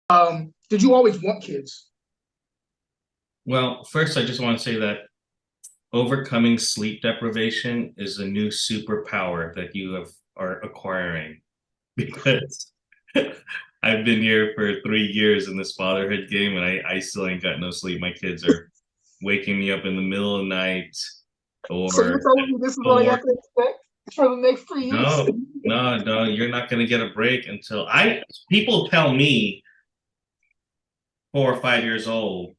Did you always want kids? Well, first, I just want to say that overcoming sleep deprivation is a new superpower that are acquiring because I've been here for 3 years in this fatherhood game and I still ain't got no sleep. My kids are waking me up in the middle of the night So you're or telling me this is what I or got to expect for the next 3 years? no, no, you're not gonna get a break until I people tell me 4 or 5 years old,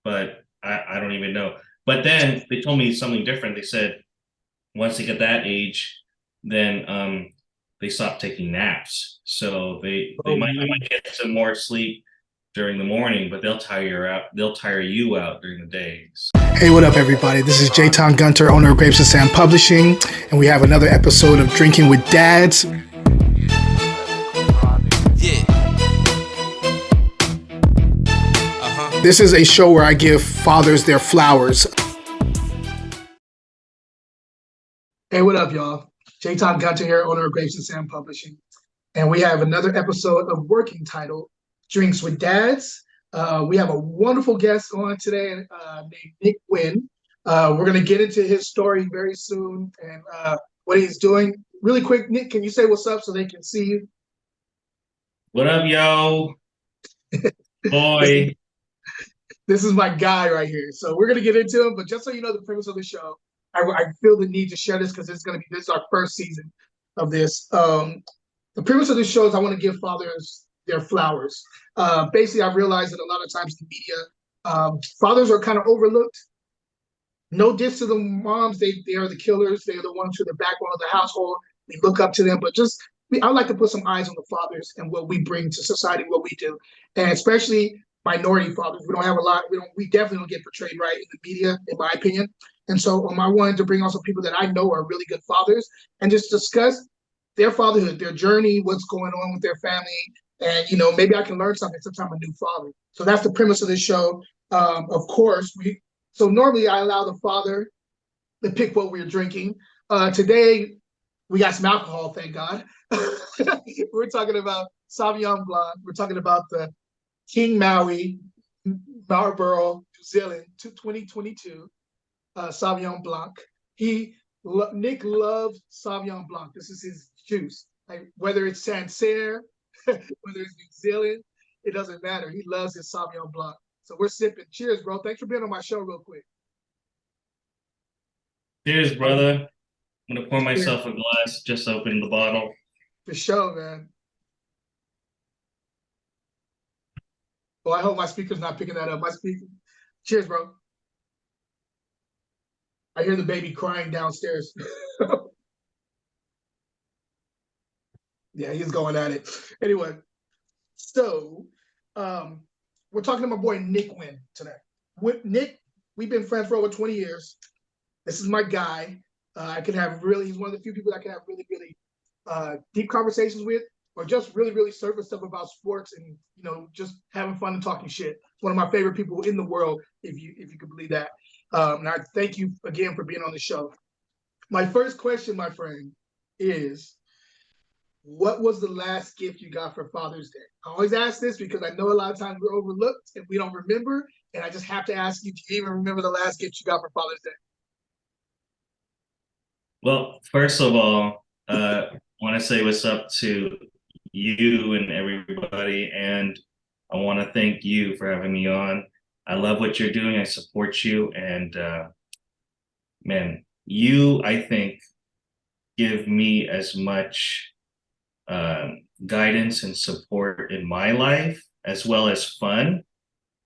but I don't even know. But then they told me something different. They said once they get that age, then they stop taking naps. So they Oh, might I yeah. might get some more sleep during the morning, but they'll tire you out. They'll tire you out during the day. Hey, what up, everybody? This is Jayton Gunter, owner of Grapes and Sand Publishing, and we have another episode of Drinking with Dads. This is a show where I give fathers their flowers. Hey, what up, y'all? Jayton Gunter here, owner of Grapes and Sand Publishing. And we have another episode of Working Title, Drinks with Dads. We have a wonderful guest on today named Nick Nguyen. We're going to get into his story very soon and what he's doing. Really quick, Nick, can you say what's up so they can see you? What up, yo? This, Boy. this is my guy right here. So we're going to get into him, but just so you know the premise of the show, I feel the need to share this because this is our first season of this. The premise of this show is I want to give fathers their flowers. Basically, I've realized that a lot of times in media, fathers are kind of overlooked. No diss to the moms; they are the killers. They are the ones who are the backbone of the household. We look up to them, but I like to put some eyes on the fathers and what we bring to society, what we do, and especially minority fathers. We don't have a lot. We definitely don't get portrayed right in the media, in my opinion. And so, I wanted to bring also people that I know are really good fathers and just discuss their fatherhood, their journey, what's going on with their family, and maybe I can learn something since I'm a new father. So that's the premise of this show. Of course, so normally I allow the father to pick what we're drinking. Today we got some alcohol, thank God. We're talking about Sauvignon Blanc. We're talking about the King Maui Marlborough New Zealand 2022 Sauvignon Blanc. Nick loves Sauvignon Blanc. This is his juice. Like whether it's Sancerre, whether it's New Zealand, it doesn't matter. He loves his Sauvignon Blanc. So we're sipping. Cheers, bro. Thanks for being on my show real quick. Cheers, brother. I'm gonna pour Cheers. myself a glass, just open the bottle. For sure, man. Well, I hope my speaker's not picking that up. My speaker. Cheers, bro. I hear the baby crying downstairs. Yeah, he's going at it. Anyway, so we're talking to my boy Nick Nguyen today. Nick, we've been friends for over 20 years. This is my guy. He's one of the few people I can have really, really deep conversations with, or just really, really surface stuff about sports and just having fun and talking shit. It's one of my favorite people in the world, if you could believe that. And I thank you again for being on the show. My first question, my friend, is what was the last gift you got for Father's Day? I always ask this because I know a lot of times we're overlooked and we don't remember. And I just have to ask you, do you even remember the last gift you got for Father's Day? Well, first of all, want to say what's up to you and everybody, and I want to thank you for having me on. I love what you're doing. I support you, and man, you, I think, give me as much guidance and support in my life as well as fun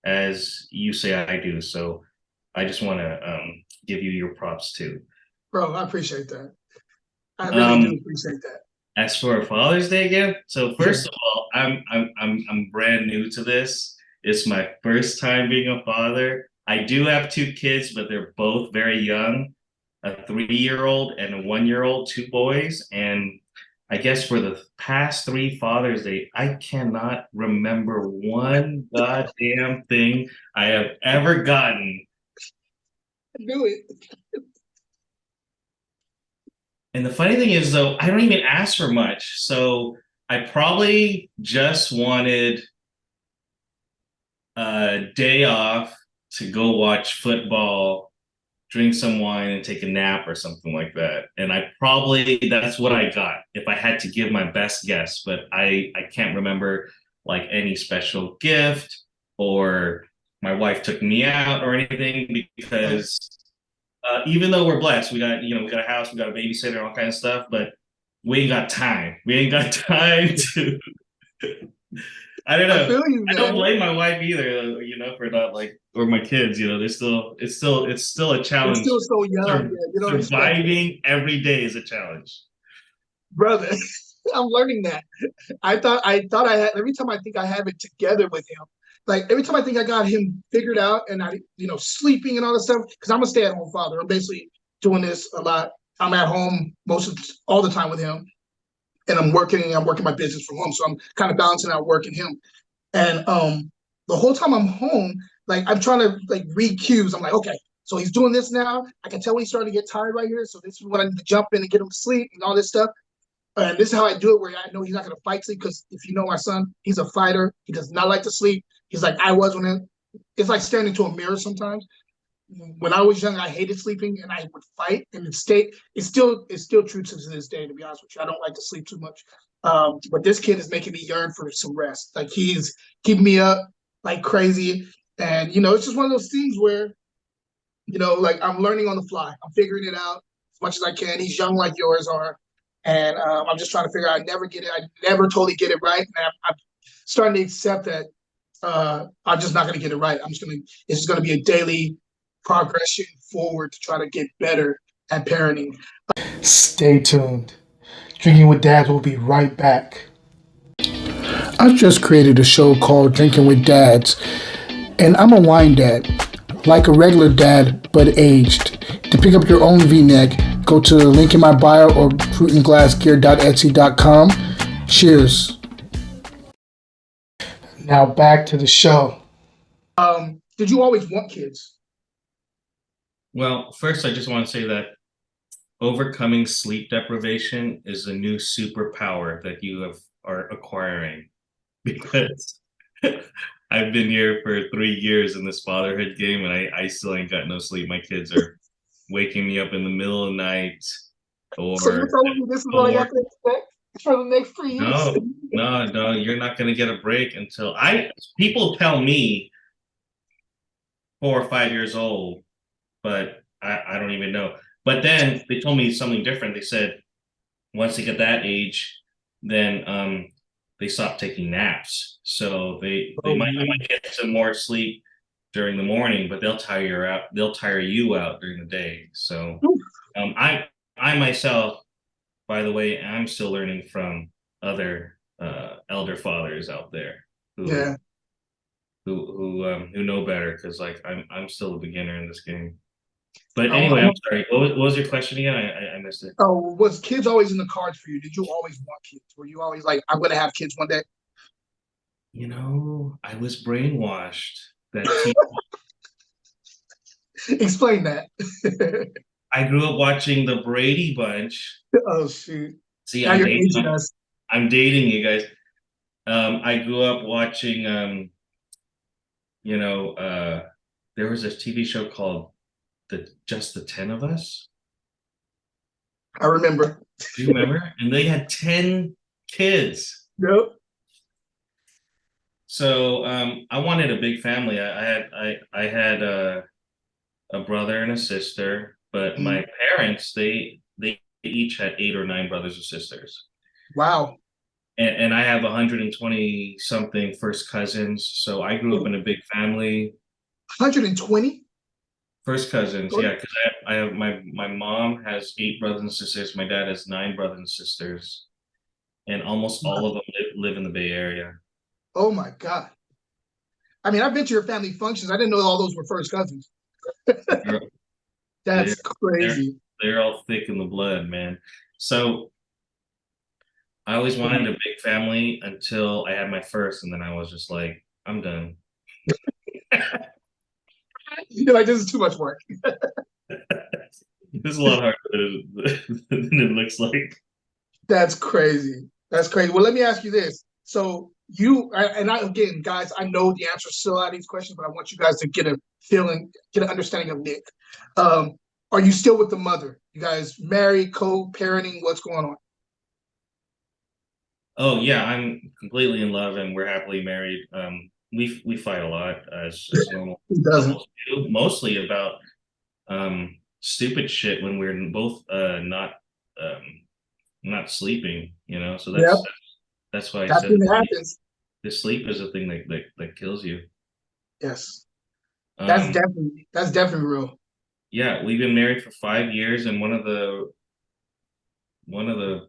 as you say I do. So I just want to give you your props too. Bro, I appreciate that. I really do appreciate that. As for Father's Day again, so first of all, I'm brand new to this. It's my first time being a father. I do have two kids, but they're both very young, a 3-year-old and a 1-year-old, two boys. And I guess for the past three Father's Day, I cannot remember one goddamn thing I have ever gotten. I knew it. And the funny thing is, though, I don't even ask for much. So I probably just wanted day off to go watch football, drink some wine, and take a nap or something like that. And that's what I got if I had to give my best guess, but I can't remember like any special gift or my wife took me out or anything because even though we're blessed, we got a house, we got a babysitter, all kind of stuff, but we ain't got time. We ain't got time to. I don't I know. feel you, I don't man. blame my wife either, for not like, or my kids. It's still a challenge. It's still so young. Yeah, you don't expect it. Surviving every day is a challenge. Brother. I'm learning that. I thought I had every time I think I have it together with him. Like every time I think I got him figured out and I, sleeping and all this stuff, because I'm a stay-at-home father. I'm basically doing this a lot. I'm at home all the time with him. And I'm working my business from home. So I'm kind of balancing out work and him. And the whole time I'm home, like I'm trying to like read cues. I'm like, okay, so he's doing this now. I can tell when he's starting to get tired right here. So this is when I need to jump in and get him to sleep and all this stuff. And this is how I do it, where I know he's not going to fight sleep, because if you know my son, he's a fighter. He does not like to sleep. He's like I was it's like staring into a mirror sometimes. When I was young, I hated sleeping and I would fight, and it's still true to this day. To be honest with you, I don't like to sleep too much. But this kid is making me yearn for some rest. Like he's keeping me up like crazy, and it's just one of those things where like I'm learning on the fly. I'm figuring it out as much as I can. He's young like yours are. And I'm just trying to figure out. I never get it. I never totally get it right. And I'm starting to accept that I'm just not going to get it right. It's just going to be a daily progression forward to try to get better at parenting. Stay tuned. Drinking with Dads will be right back. I've just created a show called Drinking with Dads, and I'm a wine dad, like a regular dad, but aged. To pick up your own V-neck, go to the link in my bio or fruitandglassgear.etsy.com. Cheers. Now back to the show. Did you always want kids? Well, first, I just want to say that overcoming sleep deprivation is a new superpower that you are acquiring, because I've been here for 3 years in this fatherhood game, and I still ain't got no sleep. My kids are waking me up in the middle of the night. So you're telling me this is what I got to expect for the next 3 years? No, you're not going to get a break until people tell me 4 or 5 years old, but I don't even know. But then they told me something different. They said once they get that age, then they stop taking naps. So I might get some more sleep during the morning, but they'll tire you out during the day. So I myself, by the way, I'm still learning from other elder fathers out there who know better, because like I'm still a beginner in this game. But anyway, I'm sorry. What was your question again? I missed it. Oh, was kids always in the cards for you? Did you always want kids? Were you always like, I'm going to have kids one day? I was brainwashed that Explain that. I grew up watching the Brady Bunch. Oh shoot! See, now you're aging us. I'm dating you guys. I grew up watching. There was this TV show called Just the 10 of Us. I remember. Do you remember? And they had 10 kids. Yep. So I wanted a big family. I had a brother and a sister, but my parents they each had 8 or 9 brothers or sisters. Wow. And I have 120 something first cousins. So I grew up in a big family. 120? First cousins, yeah, because I have my mom has 8 brothers and sisters. My dad has 9 brothers and sisters, and almost all of them live in the Bay Area. Oh my God! I mean, I've been to your family functions. I didn't know all those were first cousins. That's crazy. They're all thick in the blood, man. So I always wanted a big family until I had my first, and then I was just like, I'm done. You're like, this is too much work. It's a lot harder than it looks like. That's crazy. That's crazy. Well, let me ask you this. So again, guys, I know the answers to a lot of these questions, but I want you guys to get an understanding of Nick. Are you still with the mother? You guys married, co-parenting? What's going on? Oh yeah, I'm completely in love and we're happily married. We fight a lot as normal He doesn't. couples do, mostly about stupid shit when we're both um not sleeping, So Yep, that's why I that's said when it happens. the sleep is the thing that kills you. Yes, Um that's definitely real. yeah, we've been married for 5 years, and one of the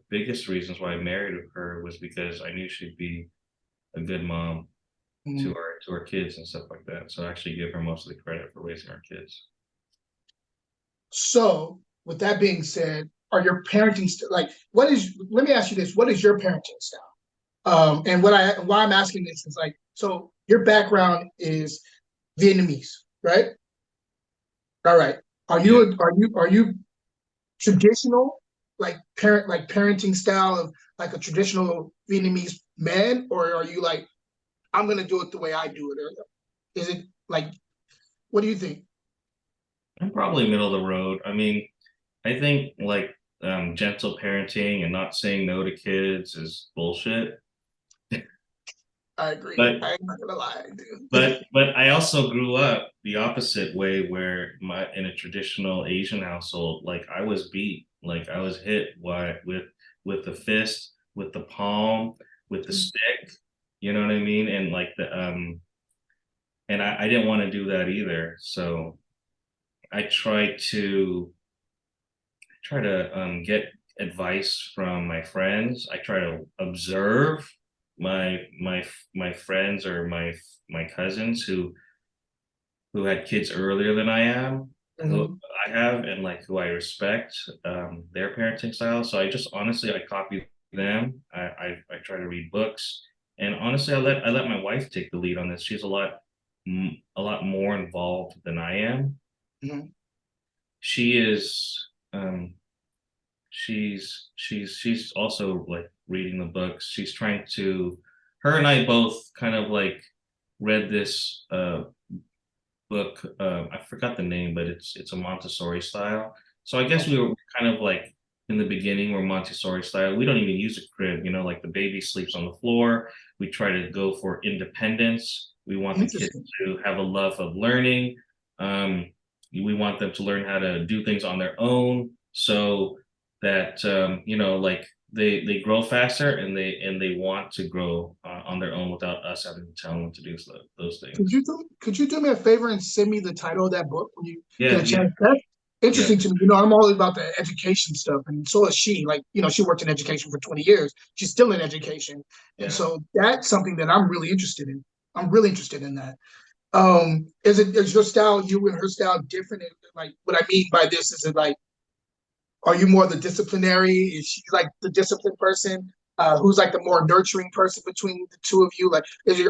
biggest reasons why I married her was because I knew she'd be a good mom to Mhm. our kids and stuff like that. So I actually give her most of the credit for raising our kids. So, with that being said, are your parenting like what is? Let me ask you this: what is your parenting style? And why I'm asking this is like, so your background is Vietnamese, right? All right. Yeah. Are you traditional, like parenting style of like a traditional Vietnamese man, or are you like, I'm gonna do it the way I do it, or is it like, what do you think? I'm probably middle of the road. I mean, I think like gentle parenting and not saying no to kids is bullshit. I agree. But I'm not gonna lie, I do. but I also grew up the opposite way where in a traditional Asian household, like I was beat, like I was hit with the fist, with the palm, with the stick, you know what I mean? And like and I didn't want to do that either. So I try to get advice from my friends. I try to observe my friends or my cousins who had kids earlier than I am, who Mhm. I have, and like who I respect their parenting style. So I just honestly I copy them. I try to read books, and honestly I let my wife take the lead on this. She's a lot more involved than I am. Mhm. She is she's also like reading the books. She's trying to her and I both kind of like read this book. I forgot the name, but it's a Montessori style. So I guess we were kind of like in the beginning we're Montessori style. We don't even use a crib, like the baby sleeps on the floor. We try to go for independence. We want the kids Interesting. to have a love of learning. We want them to learn how to do things on their own so that like they grow faster and they want to grow on their own without us having to tell them to do those things. Could you do me a favor and send me the title of that book when you get Yeah, a yeah, chance? That's yeah, interesting to me. I'm all about the education stuff, and so is she. Like, she worked in education for 20 years. She's still in education, and yeah. so that's something that I'm really interested in. I'm really interested in that. Is your style, you and her style, different? And, like, what I mean by this is, it like, are you more the disciplinary? Is she like the disciplined person? Who's like the more nurturing person between the two of you? Like,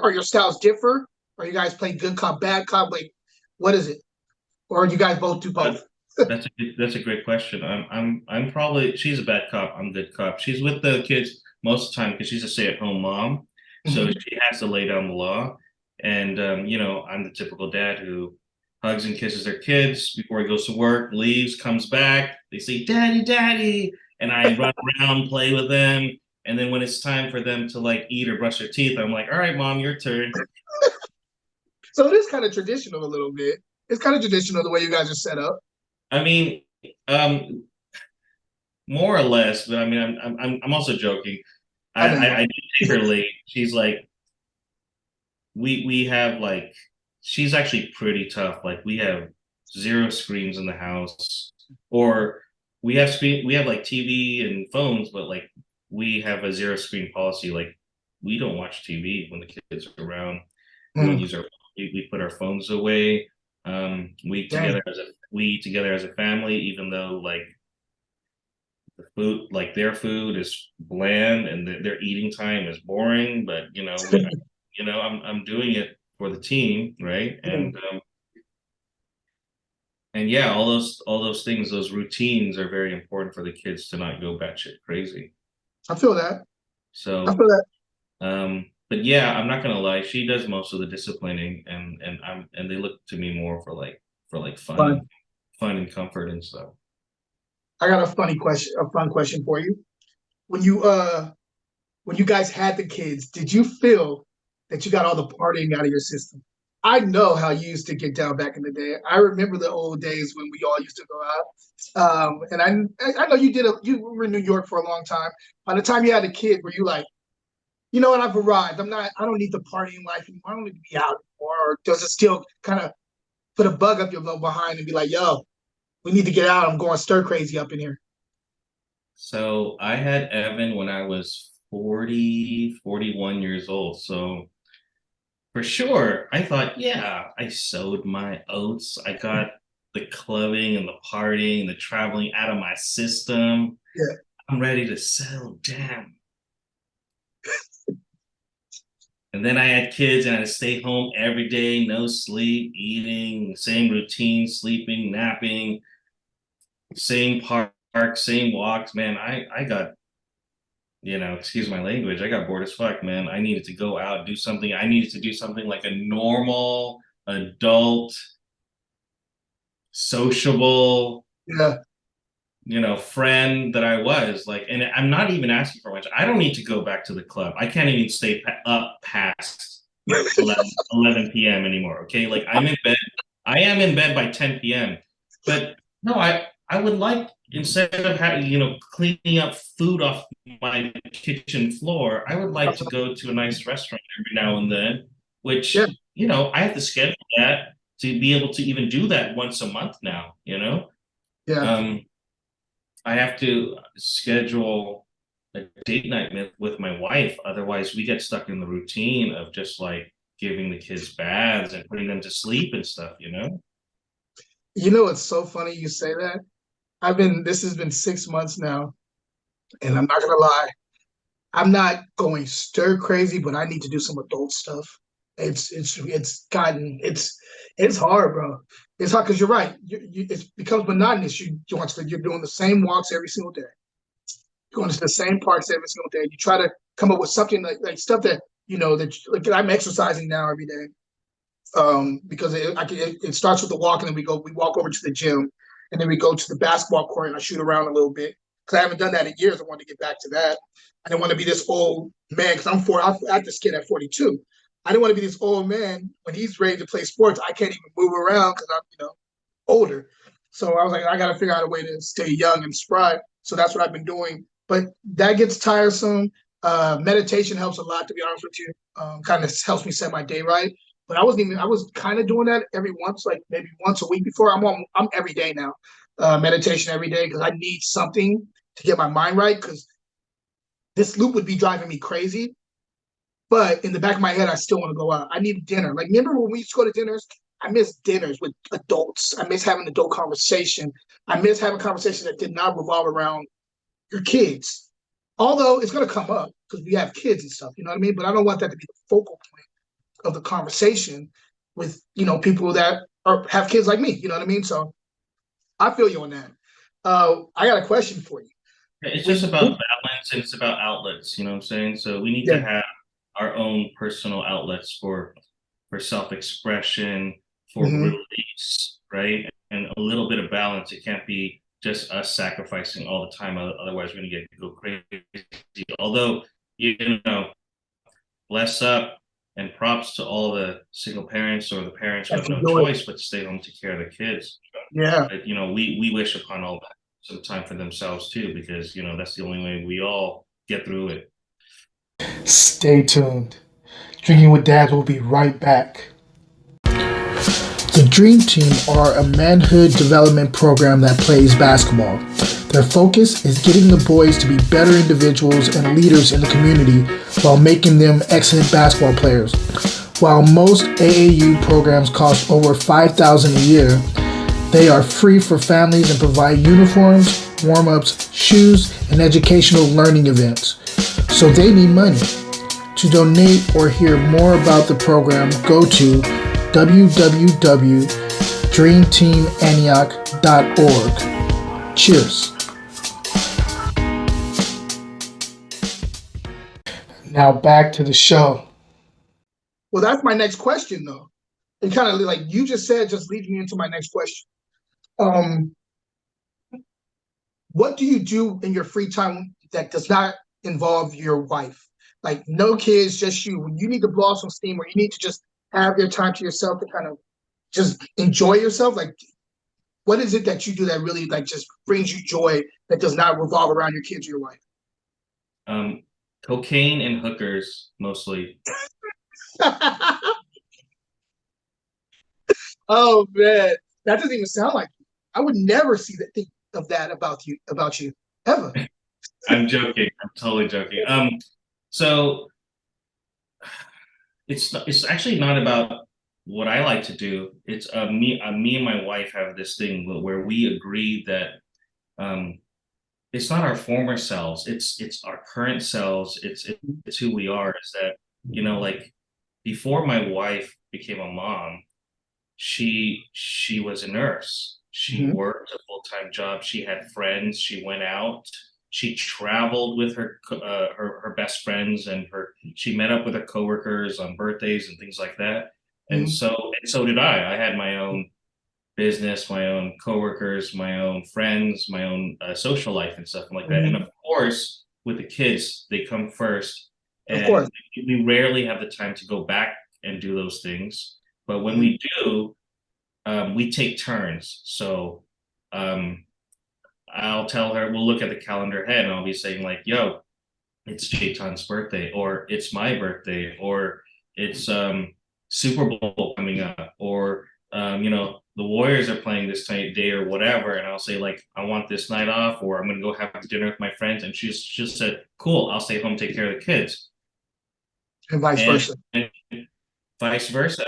are your styles differ? Are you guys play good cop, bad cop? Like, what is it? Or you guys both do both? That, that's a great question. I'm probably she's a bad cop. I'm a good cop. She's with the kids most of the time because she's a stay-at-home mom, so Mhm. she has to lay down the law. And I'm the typical dad who hugs and kisses their kids before he goes to work, leaves, comes back. They say, "Daddy, Daddy," and I run around, play with them. And then when it's time for them to like eat or brush their teeth, I'm like, "All right, mom, your turn." So it is kind of traditional a little bit. It's kind of traditional the way you guys are set up. I mean, more or less, but I mean, I'm also joking. I I, know you I, are. I did take her late. She's like, we have like, she's actually pretty tough. Like we have zero screens in the house, or we have like TV and phones, but like we have a zero screen policy. Like we don't watch TV when the kids are around. We don't Mm, use we put our phones away. dang. We eat together as a family, even though like the food like their food is bland and their eating time is boring, but I'm doing it for the team, right? Mm, And yeah, all those things, those routines are very important for the kids to not go batshit crazy. I feel that. I So feel that. But yeah, I'm not gonna lie, she does most of the disciplining, and they look to me more for like But fun and comfort and stuff. I got a fun question for you. When you guys had the kids, did you feel that you got all the partying out of your system? I know how you used to get down back in the day. I remember the old days when we all used to go out. And I know you were in New York for a long time. By the time you had a kid, were you like, you know what, I've arrived. I don't need the partying life anymore. I don't need to be out anymore. Or does it still kind of put a bug up your little behind and be like, yo, we need to get out. I'm going stir crazy up in here. So I had Evan when I was 40, 41 years old. So for sure, I thought, yeah, I sowed my oats. I got the clubbing and the partying, the traveling out of my system. Yeah. I'm ready to settle down. And then I had kids and I had to stay home every day, no sleep, eating, same routine, sleeping, napping, same park, same walks. Man, I got, excuse my language, I got bored as fuck, man. I needed to go out, do something. I needed to do something like a normal adult, sociable, Yeah. friend that I was like, and I'm not even asking for much. I don't need to go back to the club. I can't even stay up past 11 p.m. anymore. Okay. Like I'm in bed. I am in bed by 10 p.m. But no, I would like, instead of having, cleaning up food off my kitchen floor, I would like to go to a nice restaurant every now and then, which, Yeah. I have to schedule that to be able to even do that once a month now, Yeah. I have to schedule a date night with my wife. Otherwise, we get stuck in the routine of just like giving the kids baths and putting them to sleep and stuff, It's so funny you say that. This has been 6 months now, and I'm not gonna lie, I'm not going stir crazy, but I need to do some adult stuff. It's hard, bro. It's hard because you're right. It becomes monotonous. You're doing the same walks every single day. You're going to the same parks every single day. You try to come up with something like stuff that like I'm exercising now every day. Because it starts with the walk, and then we walk over to the gym, and then we go to the basketball court, and I shoot around a little bit because I haven't done that in years. I wanted to get back to that. I didn't want to be this old man because I had this kid at 42. I didn't want to be this old man when he's ready to play sports. I can't even move around because I'm older. So I was like, I got to figure out a way to stay young and spry. So that's what I've been doing. But that gets tiresome. Meditation helps a lot, to be honest with you. Kind of helps me set my day right. But I was kind of doing that maybe once a week before. I'm every day now, meditation every day because I need something to get my mind right because this loop would be driving me crazy. But in the back of my head, I still want to go out. I need dinner. Like, remember when we used to go to dinners? I miss dinners with adults. I miss having adult conversation. I miss having conversation that did not revolve around your kids. Although it's going to come up because we have kids and stuff, you know what I mean? But I don't want that to be the focal point of the conversation with people that have kids like me, you know what I mean? So I feel you on that. I got a question for you. It's just about balance, and it's about outlets, you know what I'm saying? So we need to have our own personal outlets for self-expression, for release, right? And a little bit of balance. It can't be just us sacrificing all the time, otherwise we're gonna go crazy. Although, bless up and props to all the single parents or the parents who have no choice but to stay home to take care of their kids. Yeah. But, we wish upon all that some time for themselves too, because that's the only way we all get through it. Stay tuned. Drinking with Dads will be right back. The Dream Team are a manhood development program that plays basketball. Their focus is getting the boys to be better individuals and leaders in the community while making them excellent basketball players. While most AAU programs cost over $5,000 a year, they are free for families and provide uniforms, warm-ups, shoes, and educational learning events. So they need money. To donate or hear more about the program, go to www.dreamteamantioch.org. Cheers. Now back to the show. Well, that's my next question, though. And kind of like you just said, just leads me into my next question. Um, what do you do in your free time that does not involve your wife? Like no kids, just you. When you need to blow off some steam, or you need to just have your time to yourself to kind of just enjoy yourself. Like, what is it that you do that really like just brings you joy that does not revolve around your kids or your wife? Cocaine and hookers mostly. Oh man, that doesn't even sound like you. I would never see that think of that about you ever. I'm joking. I'm totally joking. So it's actually not about what I like to do. It's me and my wife have this thing where we agree that um it's not our former selves, it's our current selves, it's who we are. Is that, like before my wife became a mom, she was a nurse. She Mhm. worked a full-time job. She had friends. She went out. She traveled with her best friends, and she met up with her coworkers on birthdays and things like that. And Mhm. so did I. I had my own business, my own coworkers, my own friends, my own social life and stuff like that. And Mhm. of course, with the kids, they come first, Of and course. we rarely have the time to go back and do those things. But when Mhm. we do, we take turns. So um, I'll tell her, we'll look at the calendar ahead, and I'll be saying like, "Yo, it's Jayton's birthday, or it's my birthday, or it's Super Bowl coming up, or the Warriors are playing this day or whatever." And I'll say like, "I want this night off, or I'm gonna go have dinner with my friends." And she's just said, "Cool, I'll stay home, take care of the kids," And vice and versa. vice versa.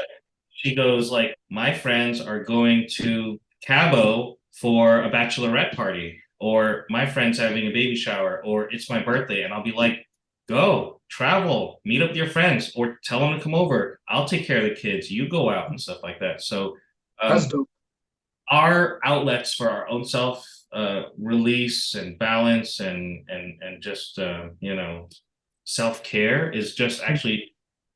She goes like, "My friends are going to Cabo for a bachelorette party, or my friend's having a baby shower, or it's my birthday." And I'll be like, "Go, travel, meet up with your friends, or tell them to come over. I'll take care of the kids. You go out," and stuff like that. So That's um, dope. our outlets for our own self release and balance and just self-care is just actually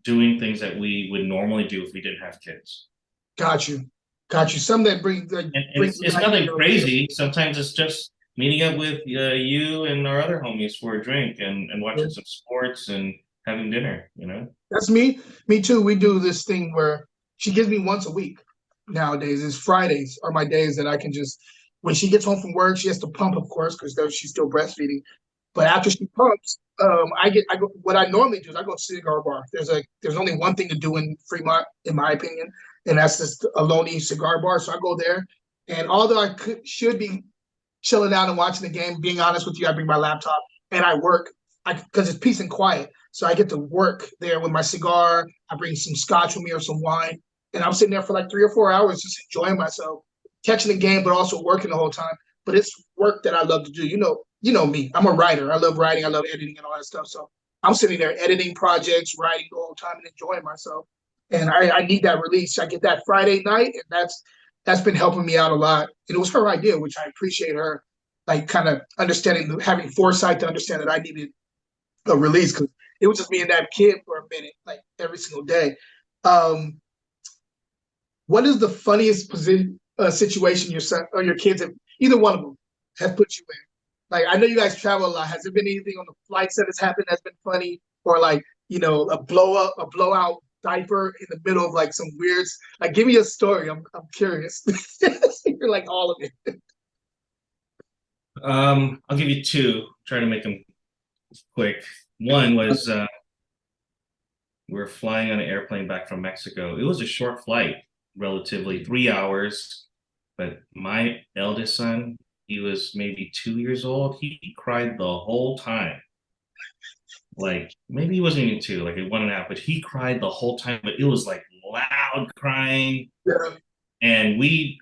doing things that we would normally do if we didn't have kids. Got you. Got you. Something that And brings it's life to nothing your relationship. crazy. Sometimes it's just meeting up with you and our other homies for a drink and watching some sports and having dinner. That's me. Me too. We do this thing where she gives me once a week nowadays. It's Fridays are my days that I can just when she gets home from work, she has to pump, of course, because she's still breastfeeding. But after she pumps, I go. What I normally do is I go to cigar bar. There's only one thing to do in Fremont, in my opinion, and that's this Aloni cigar bar. So I go there, and although should be chilling out and watching the game, being honest with you, I bring my laptop and I work because it's peace and quiet. So I get to work there with my cigar. I bring some scotch with me or some wine, and I'm sitting there for like 3 or 4 hours just enjoying myself, catching the game, but also working the whole time. But it's work that I love to do. You know me. I'm a writer. I love writing. I love editing and all that stuff. So I'm sitting there editing projects, writing the whole time, and enjoying myself. And I need that release. I get that Friday night, and that's been helping me out a lot. And it was her idea, which I appreciate her, like kind of understanding, having foresight to understand that I needed a release because it was just me and that kid for a minute, like every single day. Um, what is the funniest situation your son or your kids have, either one of them, have put you in? Like, I know you guys travel a lot. Has there been anything on the flights that has happened that's been funny, or like a blowout diaper in the middle of like some weird? Like, give me a story. I'm curious. You're like all of it. I'll give you two. Try to make them quick. One was we were flying on an airplane back from Mexico. It was a short flight, relatively 3 hours. But my eldest son, he was maybe 2 years old. He cried the whole time. Like maybe he wasn't even two, like a 1.5, but he cried the whole time. But it was like loud crying. Yeah. And we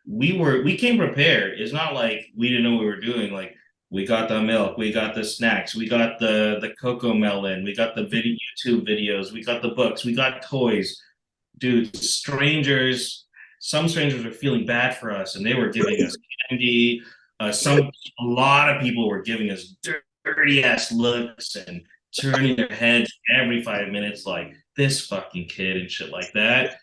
came prepared. It's not like we didn't know what we were doing. Like we got the milk, we got the snacks, we got the cocoa melon, we got the YouTube videos, we got the books, we got toys. Dude, some strangers were feeling bad for us, and they were giving us candy. A lot of people were giving us dirty ass looks and turning their heads every 5 minutes, like this fucking kid and shit like that.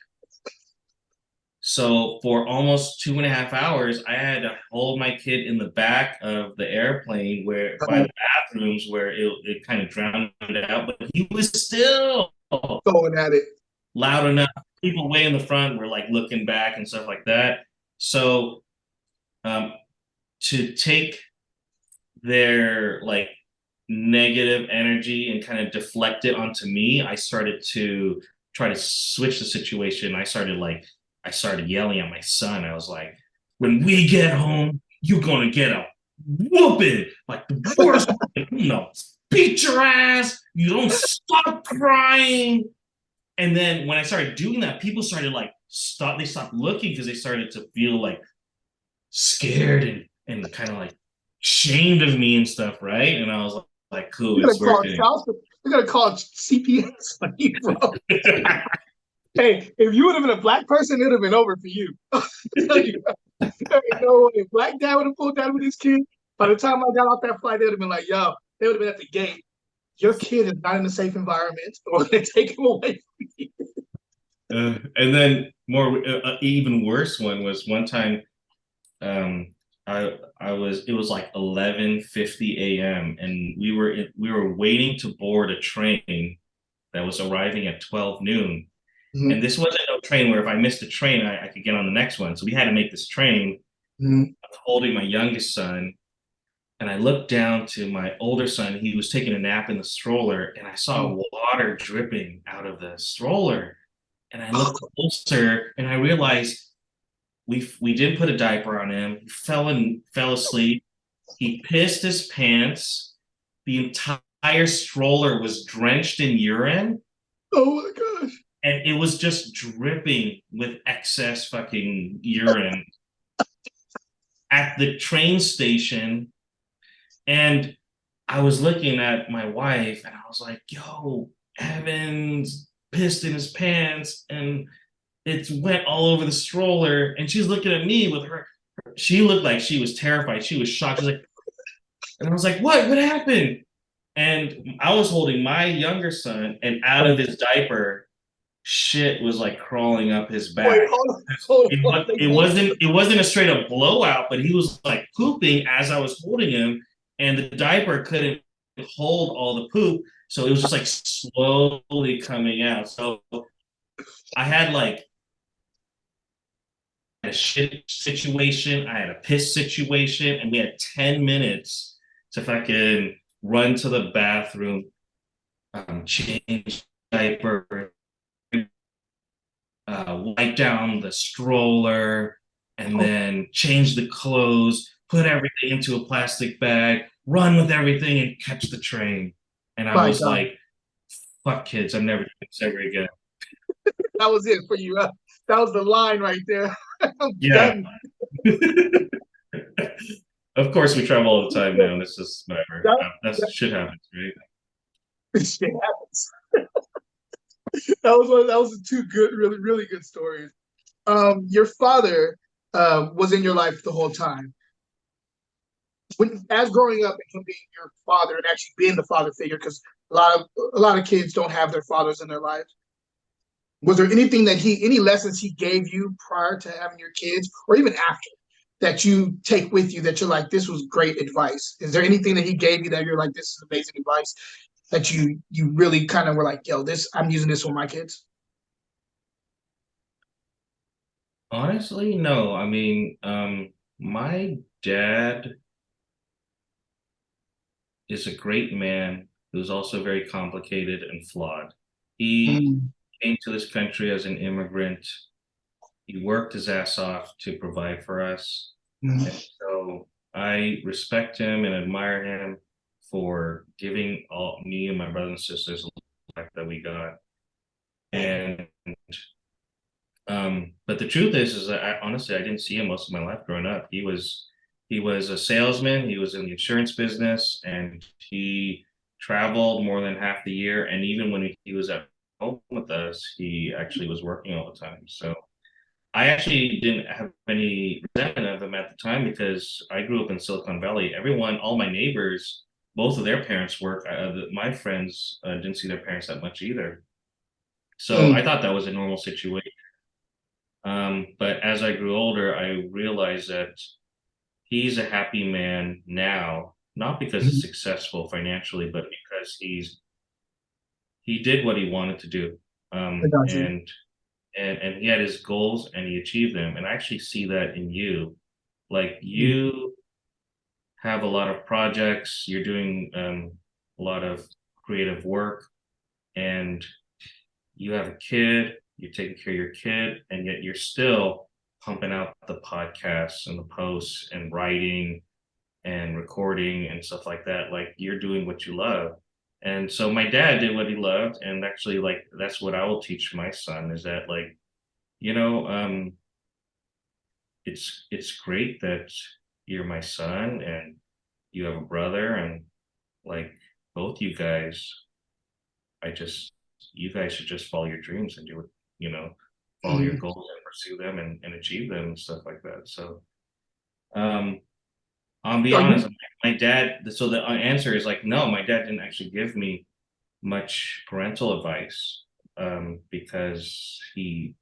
So for almost 2.5 hours, I had to hold my kid in the back of the airplane where by the bathrooms where it kind of drowned it out, but he was still Going at it. loud enough. People way in the front were like looking back and stuff like that. So um, to take their like negative energy and kind of deflect it onto me, I started to try to switch the situation. I started yelling at my son. I was like, when we get home, you're gonna get a whooping, like the worst, beat your ass. You don't stop crying. And then when I started doing that, people started like they stopped looking because they started to feel like scared and kind of like ashamed of me and stuff, right? And I was like, cool, We're it's gonna call working. we're gonna call CPS on you, bro. Hey, if you would have been a black person, it would have been over for you. No way. If black dad would have pulled down with his kid, by the time I got off that flight, they would have been like, yo, they would have been at the gate. Your kid is not in a safe environment, or they take him away from you. And then more, even worse one was one time. It was like 11:50 a.m. and we were waiting to board a train that was arriving at 12 noon. Mm-hmm. And this wasn't a train where if I missed a train, I could get on the next one. So we had to make this train. Mm-hmm. I was holding my youngest son, and I looked down to my older son. He was taking a nap in the stroller, and I saw water dripping out of the stroller. And I looked closer, and I realized we did put a diaper on him. He fell asleep. He pissed his pants. The entire stroller was drenched in urine. Oh my gosh. And it was just dripping with excess fucking urine at the train station. And I was looking at my wife and I was like, yo, Evan's pissed in his pants and it went all over the stroller. And she's looking at me with she looked like she was terrified. She was shocked. She's like, and I was like, what happened? And I was holding my younger son, and out of his diaper, shit was like crawling up his back. Wait, hold on. It wasn't a straight up blowout, but he was like pooping as I was holding him, and the diaper couldn't hold all the poop, so it was just like slowly coming out. So I had like a shit situation, I had a piss situation, and we had 10 minutes to fucking run to the bathroom, change diaper, wipe down the stroller, and then change the clothes, put everything into a plastic bag, run with everything, and catch the train. And I was like, fuck kids, I'm never doing this ever again. That was it for you. That was the line right there. Yeah. Of course, we travel all the time now, and it's just whatever. That shit happens, right? Shit happens. That was two good, really, really good stories. Your father was in your life the whole time. As growing up and him being your father and actually being the father figure, because a lot of kids don't have their fathers in their lives. Was there anything any lessons he gave you prior to having your kids, or even after, that you take with you that you're like, this was great advice? Is there anything that he gave you that you're like, this is amazing advice, that you really kind of were like, yo, I'm using this with my kids? Honestly, no. I mean, my dad is a great man who's also very complicated and flawed. He came to this country as an immigrant. He worked his ass off to provide for us. And so I respect him and admire him for giving me and my brothers and sisters the life that we got. And but the truth is that honestly, I didn't see him most of my life growing up. He was a salesman. He was in the insurance business, and he traveled more than half the year. And even when he was at home with us, he actually was working all the time. So I actually didn't have any resentment of him at the time because I grew up in Silicon Valley. All my neighbors both of their parents work. My friends didn't see their parents that much either. So I Mm, thought that was a normal situation. But as I grew older, I realized that he's a happy man now, not because he's mhm. successful financially, but because he did what he wanted to do. I Um, got you. and and he had his goals and he achieved them. And I actually see that in you. Like Mm, you have a lot of projects, you're doing a lot of creative work, and you have a kid, you're taking care of your kid, and yet you're still pumping out the podcasts and the posts and writing and recording and stuff like that. Like you're doing what you love. And so my dad did what he loved, and actually, like that's what I will teach my son is that, like, you know, it's great that you're my son and you have a brother, and like both you guys, I just you guys should just follow your dreams and do it, you know, follow your mhm. goals and pursue them and achieve them and stuff like that. So um I'll be Are honest, you my dad, so the answer is like no, my dad didn't actually give me much parental advice, because he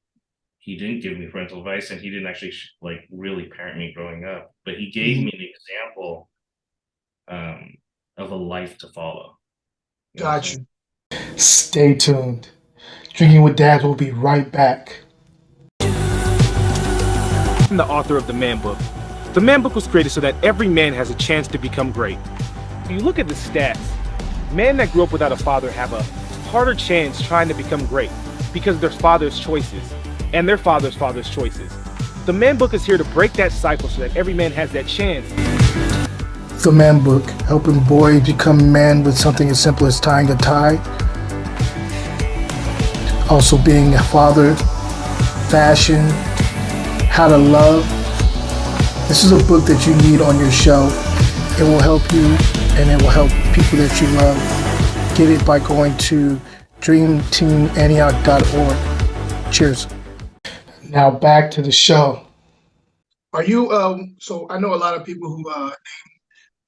didn't give me parental advice and he didn't actually like really parent me growing up, but he gave mhm. me an example um of a life to follow. You know what I'm Got saying? you. Stay tuned. Drinking with Dads will be right back. I'm the author of the Man Book. The Man Book was created so that every man has a chance to become great. If you look at the stats, men that grew up without a father have a harder chance trying to become great because of their father's choices and their father's father's choices. The Man Book is here to break that cycle so that every man has that chance. The Man Book, helping boys become men with something as simple as tying a tie. Also being a father, fashion, how to love. This is a book that you need on your shelf. It will help you and it will help people that you love. Get it by going to dreamteamantioch.org. Cheers. Now back to the show. Are you so I know a lot of people who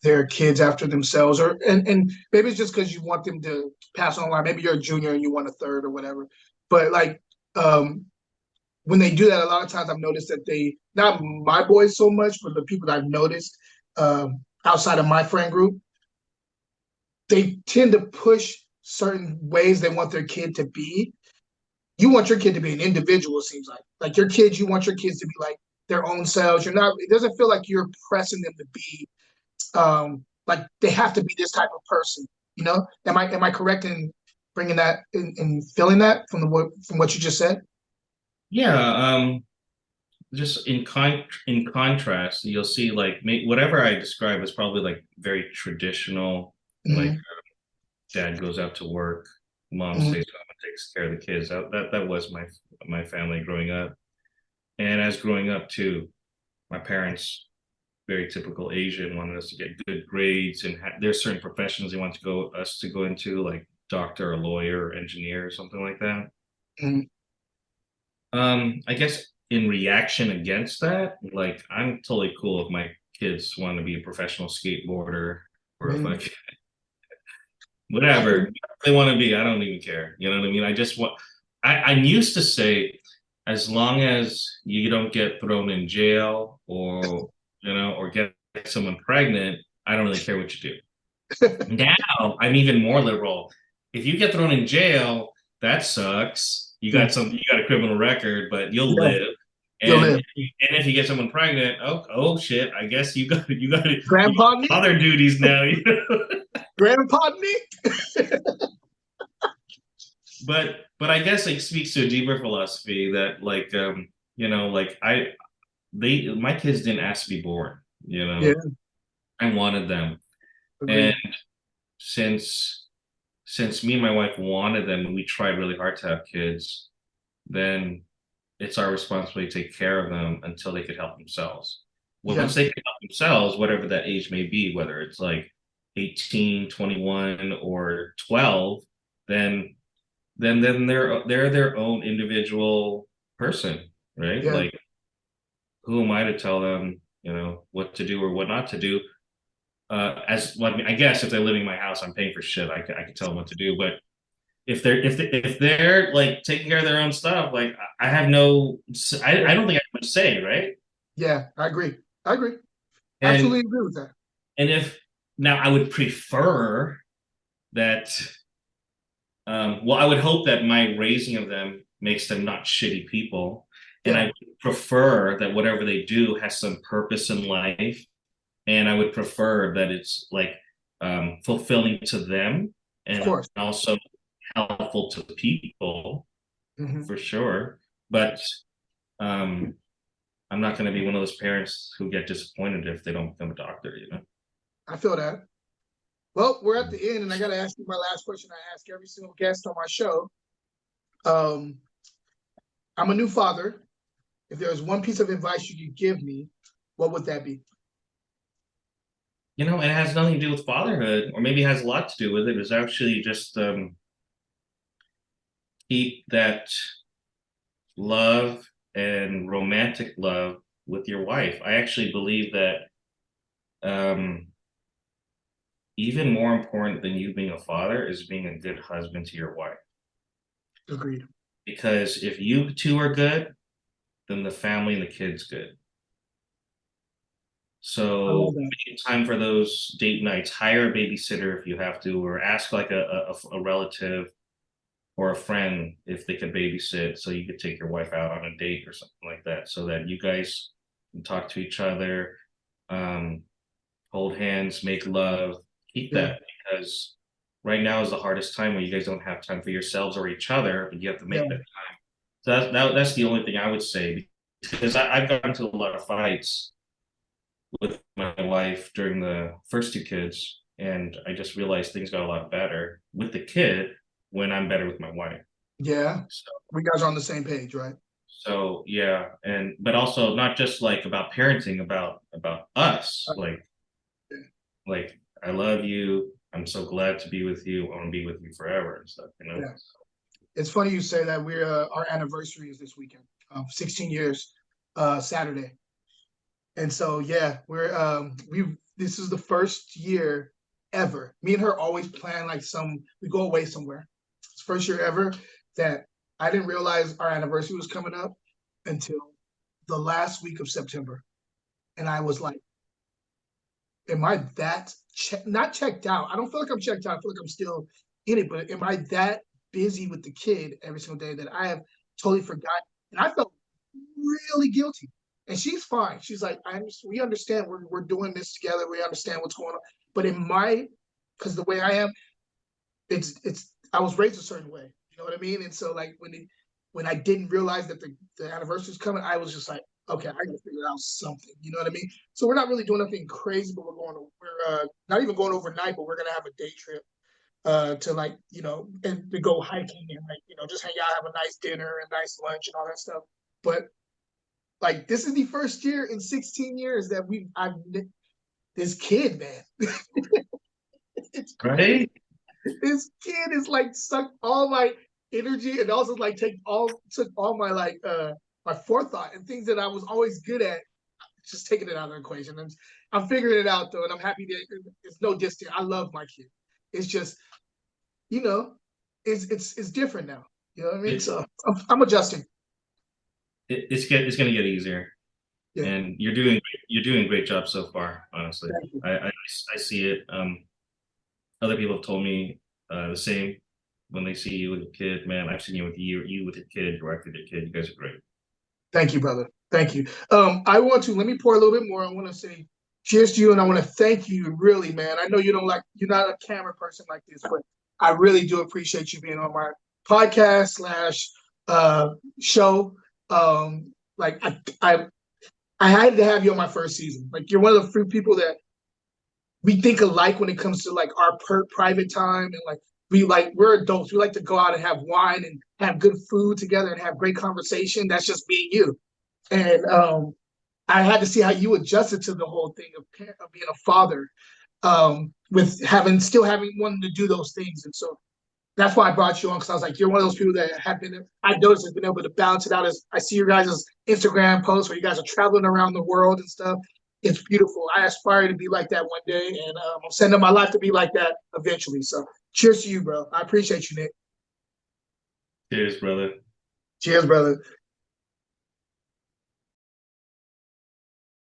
their kids after themselves, or and maybe it's just because you want them to pass on line. Maybe you're a junior and you want a third or whatever. But like um when they do that, a lot of times I've noticed that they, not my boys so much, but the people that I've noticed outside of my friend group, they tend to push certain ways they want their kid to be. You want your kid to be an individual, it seems like your kids, you want your kids to be like their own selves. You're not, it doesn't feel like you're pressing them to be like they have to be this type of person. You know, am I correct in bringing that in feeling that from what you just said? Yeah, just in contrast, you'll see like whatever I describe is probably like very traditional, like Hmm. dad goes out to work, mom Hmm. stays home and takes care of the kids. That was my family growing up. And as growing up too, my parents, very typical Asian, wanted us to get good grades, and there's certain professions they want to go us to go into, like doctor or lawyer or engineer or something like that. Hmm. I guess in reaction against that, like I'm totally cool if my kids want to be a professional skateboarder or if I Hmm. I whatever think, they want to be. I don't even care. You know what I mean? I just want. I used to say, as long as you don't get thrown in jail or or get someone pregnant, I don't really care what you do. Now I'm even more liberal. If you get thrown in jail, that sucks. You got a criminal record, but you'll yeah, live. you'll And live. and if you get someone pregnant, oh shit, I guess you Grandpa got Nick, other duties now. Grandpa Nick. But I guess it speaks to a deeper philosophy that like like my kids didn't ask to be born, Yeah, I wanted them. And agreed. since me and my wife wanted them and we tried really hard to have kids, then it's our responsibility to take care of them until they could help themselves. Well, Yeah, once they can help themselves, whatever that age may be, whether it's like 18, 21, or 12, then they're their own individual person, right? yeah, Like who am I to tell them, what to do or what not to do? as well, I guess if they're living in my house, I'm paying for shit. I could tell them what to do. But if they're like taking care of their own stuff, like I have no, I don't think I have much say, right? Yeah, I agree. I agree. And Absolutely agree with that. and if now I would prefer that, well, I would hope that my raising of them makes them not shitty people, and Yeah, I would prefer that whatever they do has some purpose in life, and I would prefer that it's like fulfilling to them of and course. also helpful to people Hmm. for sure. But um, I'm not going to be one of those parents who get disappointed if they don't become a doctor, you know? I feel that. Well, we're at the end, and I got to ask you my last question. I ask every single guest on my show. Um, I'm a new father. If there was one piece of advice you could give me, what would that be? You know, it has nothing to do with fatherhood, or maybe it has a lot to do with it. It's actually just keep that love and romantic love with your wife. I actually believe that um, even more important than you being a father is being a good husband to your wife. Agreed. Because if you two are good, then the family and the kids good. I love So that. make time for those date nights. Hire a babysitter if you have to, or ask like a relative or a friend if they could babysit, so you could take your wife out on a date or something like that, so that you guys can talk to each other, um, hold hands, make love, keep Yeah, that, because right now is the hardest time when you guys don't have time for yourselves or each other, but you have to yeah, make that time. So that's the only thing I would say, because I've gotten into a lot of fights with my wife during the first two kids, and I just realized things got a lot better with the kid when I'm better with my wife. yeah. So, We guys are on the same page, right? so yeah, and but also not just like about parenting, about us, like I love you. I'm so glad to be with you. I want to be with you forever and stuff, you know? Yeah. It's funny you say that. We're our anniversary is this weekend, 16 years, Saturday, and so yeah, we this is the first year ever. Me and her always plan like we go away somewhere. It's the first year ever that I didn't realize our anniversary was coming up until the last week of September, and I was like, "Am I not checked out? I don't feel like I'm checked out. I feel like I'm still in it, but am I that busy with the kid every single day that I have totally forgotten?" And I felt really guilty. And she's fine. She's like, we understand we're doing this together. We understand what's going on. But because the way I am, I was raised a certain way. You know what I mean? And so like when I didn't realize that the anniversary was coming, I was just like, okay, I gotta figure out something. You know what I mean? So we're not really doing nothing crazy, but we're not even going overnight, but we're gonna have a day trip to like, and to go hiking and like, just hang out, have a nice dinner and nice lunch and all that stuff. But like this is the first year in 16 years that I've this kid, man. It's crazy. Right? This kid is like sucked all my energy and also like took all my like my forethought and things that I was always good at, just taking it out of the equation. I'm figuring it out though, and I'm happy that it's no distance. I love my kid. It's just, you know, it's different now. You know what I mean? It's So I'm adjusting. it's gonna get easier, Yeah. and you're doing a great job so far. Honestly, Thank you. I see it. Other people have told me the same when they see you with a kid. Man, I've seen you with a kid, your wife with a kid. You guys are great. Thank you, brother. Thank you. Let me pour a little bit more. I want to say cheers to you, and I want to thank you, really, man. I know you're not a camera person like this, but I really do appreciate you being on my podcast slash show. Like I had to have you on my first season. Like you're one of the few people that we think alike when it comes to like our private time, and like we're adults. We like to go out and have wine and have good food together and have great conversation. That's just me and you. And I had to see how you adjusted to the whole thing of being a father, with still having wanting to do those things. And so that's why I brought you on, because I was like, you're one of those people that have been, I noticed, has been able to balance it out. As I see your guys' Instagram posts where you guys are traveling around the world and stuff. it's beautiful. I aspire to be like that one day, and I'm setting up my life to be like that eventually. So cheers to you, bro. I appreciate you, Nick. Cheers, brother. Cheers, brother.